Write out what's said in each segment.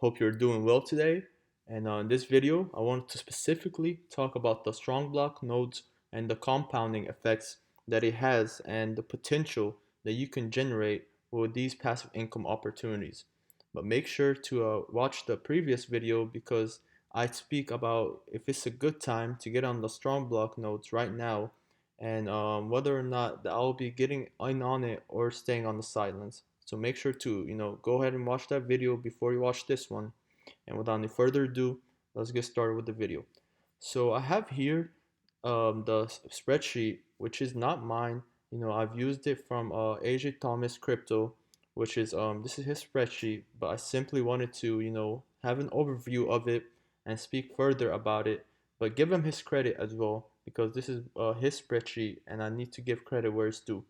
Hope you're doing well today. And in this video, I want to specifically talk about the strong block nodes and the compounding effects that it has and the potential that you can generate with these passive income opportunities. But make sure to watch the previous video because I speak about if it's a good time to get on the strong block nodes right now and whether or not that I'll be getting in on it or staying on the sidelines. So make sure to, go ahead and watch that video before you watch this one. And without any further ado, let's get started with the video. So I have here the spreadsheet, which is not mine. I've used it from AJ Thomas Crypto, which is this is his spreadsheet, but I simply wanted to, have an overview of it and speak further about it, but give him his credit as well because this is his spreadsheet and I need to give credit where it's due.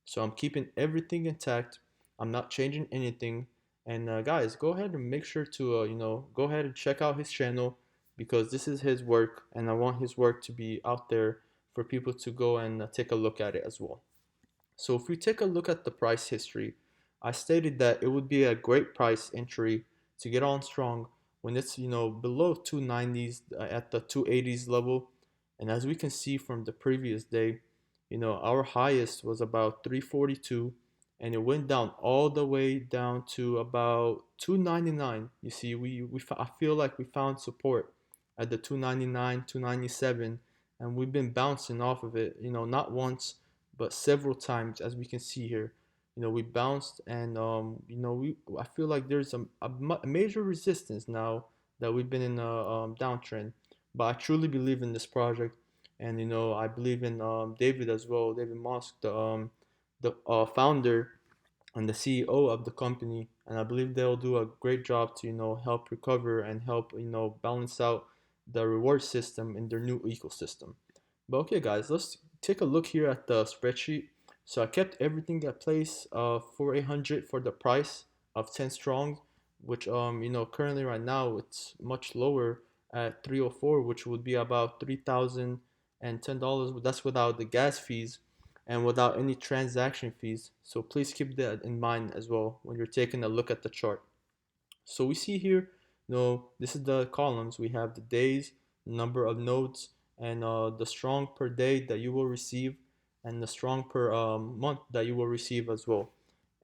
So I'm keeping everything intact. I'm not changing anything. And guys, go ahead and make sure to, go ahead and check out his channel because this is his work and I want his work to be out there for people to go and take a look at it as well. So if we take a look at the price history, I stated that it would be a great price entry to get on strong when it's, below 290s at the 280s level. And as we can see from the previous day, our highest was about 342 and it went down all the way down to about 299. You see, I feel like we found support at the 299, 297, and we've been bouncing off of it, not once but several times, as we can see here. We bounced, and I feel like there's a major resistance now that we've been in a downtrend. But I truly believe in this project, and I believe in David as well, David Musk, the founder and the CEO of the company, and I believe they'll do a great job to help recover and help balance out the reward system in their new ecosystem. But okay, guys, let's take a look here at the spreadsheet. So I kept everything at place for 800 for the price of 10 strong, which currently right now it's much lower at 304, which would be about $3,010. That's without the gas fees and without any transaction fees. So please keep that in mind as well when you're taking a look at the chart. So we see here, this is the columns. We have the days, number of nodes, and the strong per day that you will receive, and the strong per month that you will receive as well.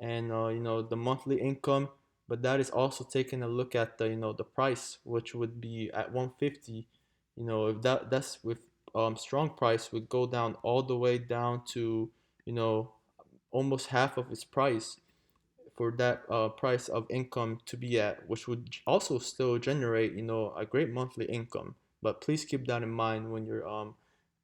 And the monthly income, but that is also taking a look at the the price, which would be at 150. If that's with strong price would go down all the way down to you know almost half of its price for that price of income to be at, which would also still generate, a great monthly income. But please keep that in mind when you're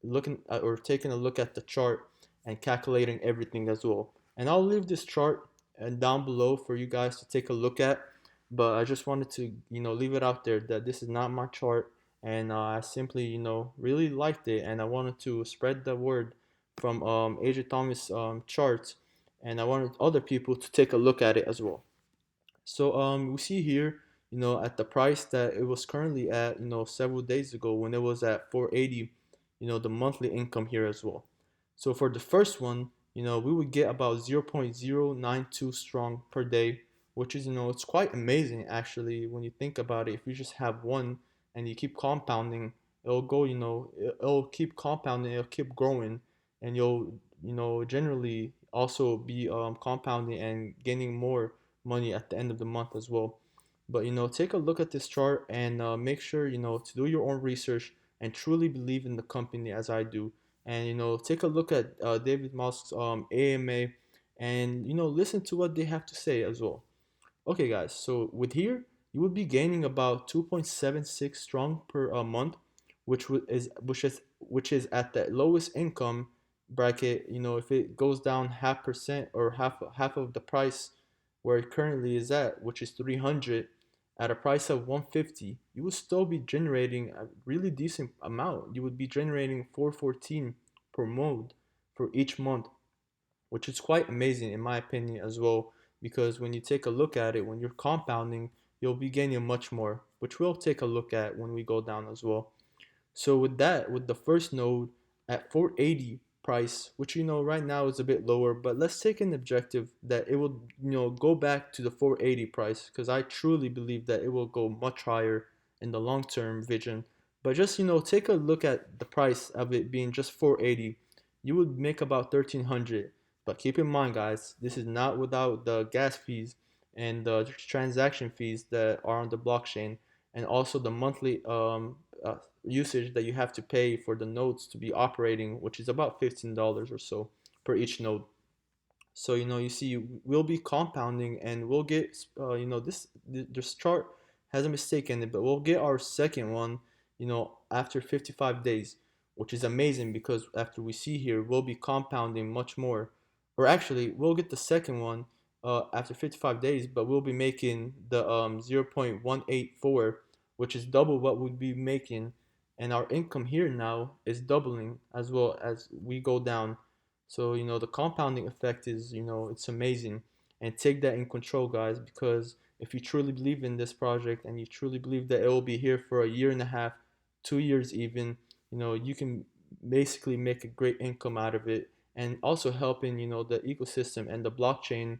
looking at or taking a look at the chart and calculating everything as well. And I'll leave this chart and down below for you guys to take a look at. But I just wanted to, leave it out there that this is not my chart, and I simply, really liked it, and I wanted to spread the word from AJ Thomas charts, and I wanted other people to take a look at it as well. So we see here, at the price that it was currently at, several days ago when it was at 480, the monthly income here as well. So for the first one, we would get about 0.092 strong per day, which is, it's quite amazing actually when you think about it. If you just have one and you keep compounding, it'll go, it'll keep compounding, it'll keep growing, and you'll, generally also be compounding and gaining more money at the end of the month as well. But take a look at this chart and make sure to do your own research and truly believe in the company as I do. And take a look at David Musk's AMA and listen to what they have to say as well. Okay, guys. So with here, you would be gaining about 2.76 strong per month, which is at the lowest income bracket. If it goes down half percent or half of the price where it currently is at, which is 300, at a price of 150, you would still be generating a really decent amount. You would be generating 414 per mode for each month, which is quite amazing in my opinion as well, because when you take a look at it, when you're compounding, you'll be gaining much more, which we'll take a look at when we go down as well. So with that, with the first node at 480, price, which right now is a bit lower, but let's take an objective that it will go back to the 480 price, because I truly believe that it will go much higher in the long term vision. But just take a look at the price of it being just 480. You would make about 1300. But keep in mind, guys, this is not without the gas fees and the transaction fees that are on the blockchain, and also the monthly usage that you have to pay for the nodes to be operating, which is about $15 or so per each node. So you see, we'll be compounding, and we'll get this chart has a mistake in it, but we'll get our second one after 55 days, which is amazing, because after we see here, we'll be compounding much more. Or actually, we'll get the second one after 55 days, but we'll be making the 0.184, which is double what we'd be making. And our income here now is doubling as well as we go down. So the compounding effect is it's amazing. And take that in control, guys, because if you truly believe in this project, and you truly believe that it will be here for a year and a half, 2 years even, you can basically make a great income out of it, and also helping the ecosystem and the blockchain,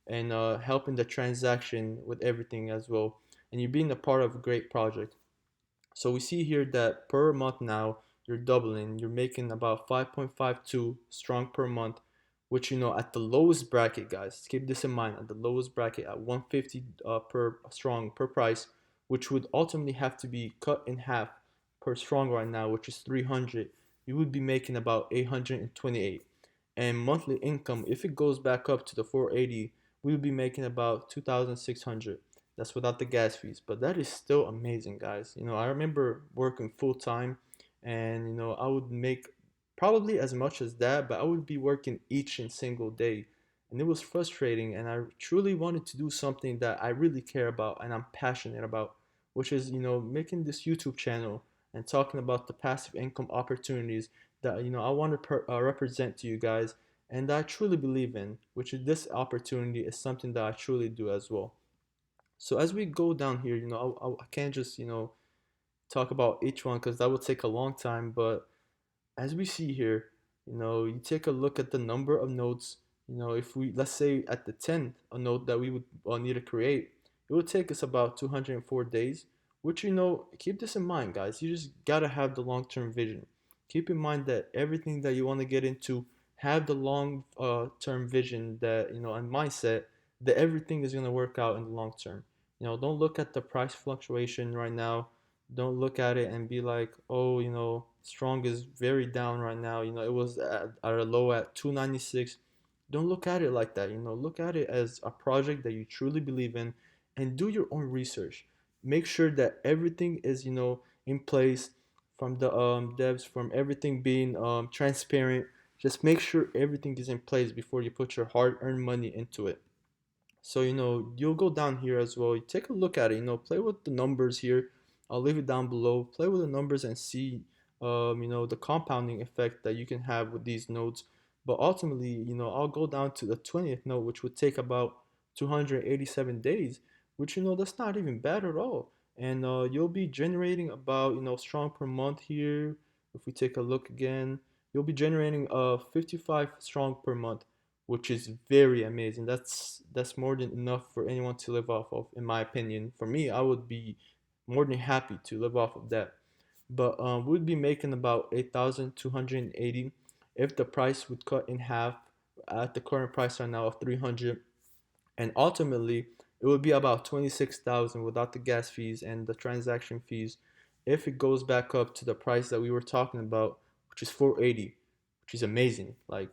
and helping the transaction with everything as well. And you're being a part of a great project. So we see here that per month now, you're doubling. You're making about 5.52 strong per month, which at the lowest bracket, guys, keep this in mind, at the lowest bracket at 150 per strong per price, which would ultimately have to be cut in half per strong right now, which is 300. You would be making about 828. And monthly income, if it goes back up to the 480, we would be making about 2,600. That's without the gas fees, but that is still amazing, guys. I remember working full time, and I would make probably as much as that, but I would be working each and single day, and it was frustrating. And I truly wanted to do something that I really care about and I'm passionate about, which is making this YouTube channel and talking about the passive income opportunities that I want to represent to you guys, and that I truly believe in, which is this opportunity is something that I truly do as well. So as we go down here, I can't just talk about each one, because that would take a long time. But as we see here, you take a look at the number of nodes. If we, let's say at the 10th a node that we would need to create, it would take us about 204 days, which keep this in mind, guys. You just gotta have the long-term vision. Keep in mind that everything that you want to get into, have the long term vision, that and mindset that everything is going to work out in the long term. Don't look at the price fluctuation right now. Don't look at it and be like, oh, strong is very down right now. It was at a low at 296. Don't look at it like that. Look at it as a project that you truly believe in, and do your own research. Make sure that everything is in place, from the devs, from everything being transparent. Just make sure everything is in place before you put your hard-earned money into it. So you'll go down here as well. You take a look at it. Play with the numbers here. I'll leave it down below. Play with the numbers and see, the compounding effect that you can have with these nodes. But ultimately, I'll go down to the 20th node, which would take about 287 days, which that's not even bad at all. And you'll be generating about strong per month here. If we take a look again, you'll be generating 55 strong per month, which is very amazing. That's more than enough for anyone to live off of, in my opinion. For me, I would be more than happy to live off of that. But we'd be making about 8,280 if the price would cut in half at the current price right now of 300. And ultimately, it would be about 26,000 without the gas fees and the transaction fees, if it goes back up to the price that we were talking about, which is 480, which is amazing. Like,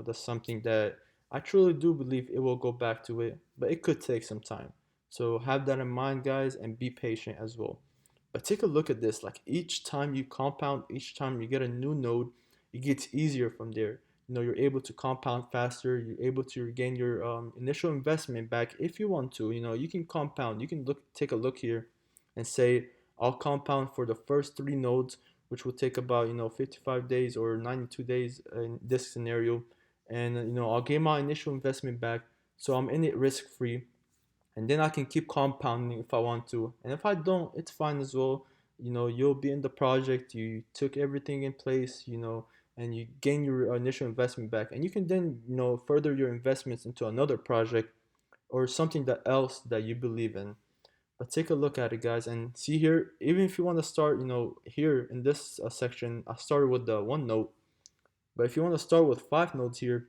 that's something that I truly do believe it will go back to it, but it could take some time. So have that in mind, guys, and be patient as well. But take a look at this. Like, each time you compound, each time you get a new node, it gets easier from there. You're able to compound faster. You're able to regain your initial investment back if you want to. You can compound. You can take a look here and say, I'll compound for the first three nodes, which will take about 55 days or 92 days in this scenario. And I'll gain my initial investment back, so I'm in it risk free, and then I can keep compounding if I want to. And if I don't, it's fine as well. You'll be in the project. You took everything in place. and you gain your initial investment back, and you can then further your investments into another project or something that else that you believe in. But take a look at it, guys, and see here. Even if you want to start, here in this section, I started with the one note. But if you want to start with 5 nodes here,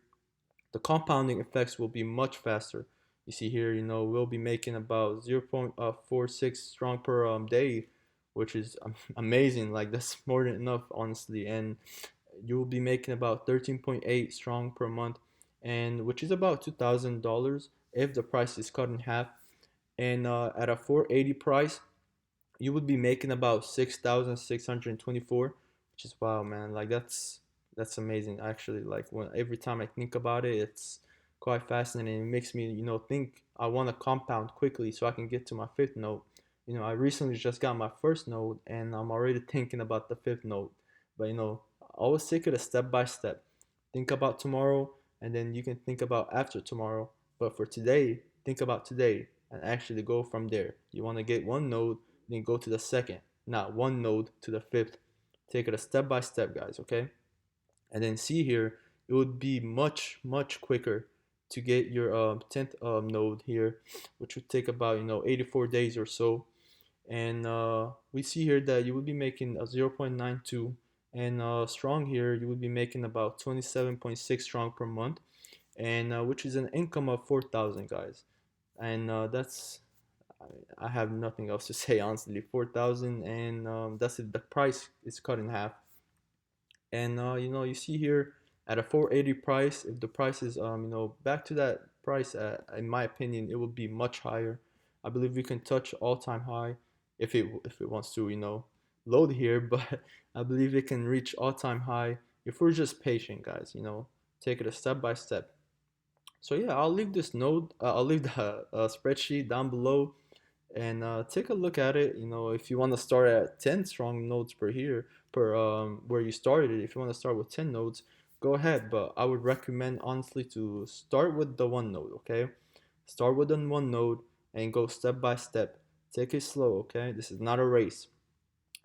the compounding effects will be much faster. You see here, we'll be making about 0.46 strong per day, which is amazing. Like, that's more than enough, honestly. And you will be making about 13.8 strong per month, and which is about $2,000 if the price is cut in half. And at a 480 price, you would be making about 6,624, which is wow, man. Like, that's amazing. Actually, like, when every time I think about it, it's quite fascinating. It makes me, think I want to compound quickly so I can get to my fifth node. I recently just got my first node, and I'm already thinking about the fifth node. But always take it a step by step. Think about tomorrow, and then you can think about after tomorrow. But for today, think about today and actually go from there. You want to get one node, then go to the second, not one node to the fifth. Take it a step by step, guys, okay? And then see here, it would be much, much quicker to get your 10th node here, which would take about 84 days or so. And we see here that you would be making a 0.92, and strong here you would be making about 27.6 strong per month, and which is an income of 4,000, guys. And that's, I have nothing else to say, honestly. 4,000, and that's it. The price is cut in half. And you see here at a 480 price, if the price is back to that price, in my opinion, it will be much higher. I believe we can touch all-time high if it wants to load here, but I believe it can reach all-time high if we're just patient, guys. Take it a step by step. So yeah, I'll leave this node. I'll leave the spreadsheet down below, and take a look at it. If you want to start at 10 strong nodes per here per where you started it, if you want to start with 10 nodes, go ahead. But I would recommend, honestly, to start with the one node. Okay, start with the one node and go step by step. Take it slow. Okay, this is not a race.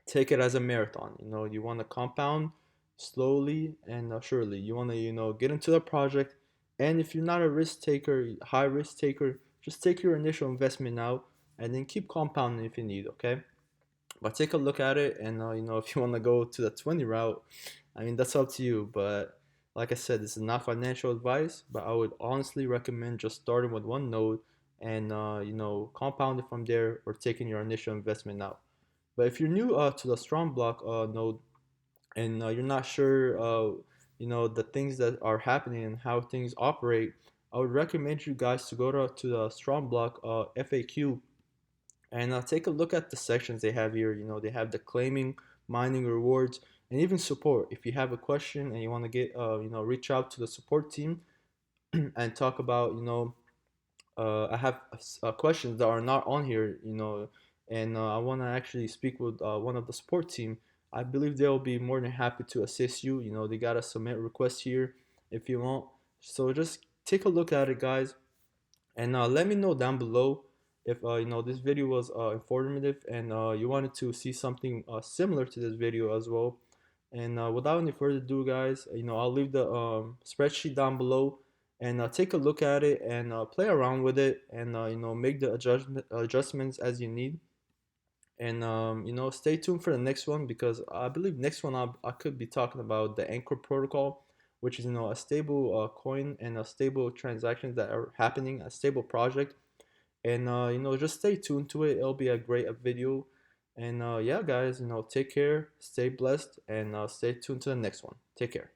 Take it as a marathon. You want to compound slowly and surely. You want to get into the project, and if you're not a risk taker, high risk taker, just take your initial investment now and then keep compounding if you need. Okay, but take a look at it, and if you want to go to the 20 route, I mean, that's up to you. But like I said, this is not financial advice, but I would honestly recommend just starting with one node and compound it from there, or taking your initial investment now. But if you're new to the Strongblock node, and you're not sure, the things that are happening and how things operate, I would recommend you guys to go to the Strongblock FAQ, and take a look at the sections they have here. They have the claiming, mining rewards, and even support. If you have a question and you want to get, reach out to the support team and talk about, I have questions that are not on here, and I want to actually speak with one of the support team. I believe they'll be more than happy to assist you. They got a submit request here if you want. So just take a look at it, guys, and let me know down below if this video was informative, and you wanted to see something similar to this video as well. And without any further ado, guys, I'll leave the spreadsheet down below, and take a look at it and play around with it, and make the adjustments as you need. And stay tuned for the next one, because I believe next one I could be talking about the Anchor protocol, which is a stable coin and a stable transactions that are happening, a stable project. And just stay tuned to it. It'll be a great video. And yeah, guys, take care, stay blessed, and stay tuned to the next one. Take care.